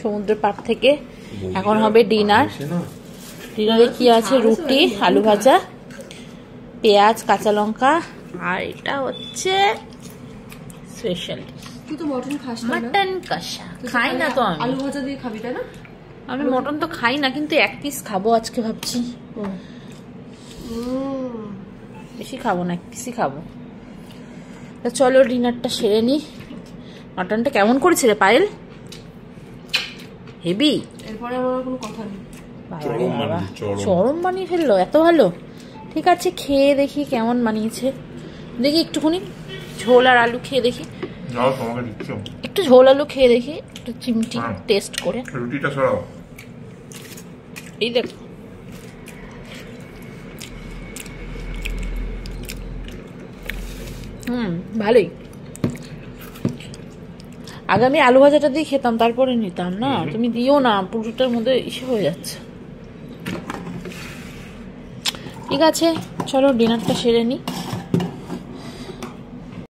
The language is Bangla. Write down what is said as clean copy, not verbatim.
সমুদ্র পাড় থেকে এখন হবে ডিনার। ডিনারে কি আছে? রুটি, আলু ভাজা, পেঁয়াজ, কাঁচা লঙ্কা, আর এটা হচ্ছে স্পেশাল। তুই তো মটন খাস না? মটন কষা খাই না তো আমি। আলু ভাজা দিয়ে খাবি তাই না? আমি মটন তো খাই না, কিন্তু এক পিস খাবো আজকে ভাবছি। বেশি খাবো না, এক পিসই খাবো। চলো ডিনারটা সেরে নি। মটনটা কেমন করেছে রে পায়েল? হেভি। এরপরে আমার কোনো কথা নেই। চরম বানিয়ে ফেললো, এত ভালো। ঠিক আছে, খেয়ে দেখি কেমন বানিয়েছে। দেখি একটুখানি ঝোল আর আলু খেয়ে দেখি। একটু ঝোল আলু খেয়ে দেখি, একটু চিমটি টেস্ট করে। রুটিটা সরাও। এই দেখো, ভালোই। আগে আমি আলু ভাজাটা দিয়ে খেতাম, তারপরে নিতাম না। তুমি দিও না, পুরোটার মধ্যে ইসে হয়ে যাচ্ছে। ঠিক আছে, চলো ডিনারটা সেরে নি।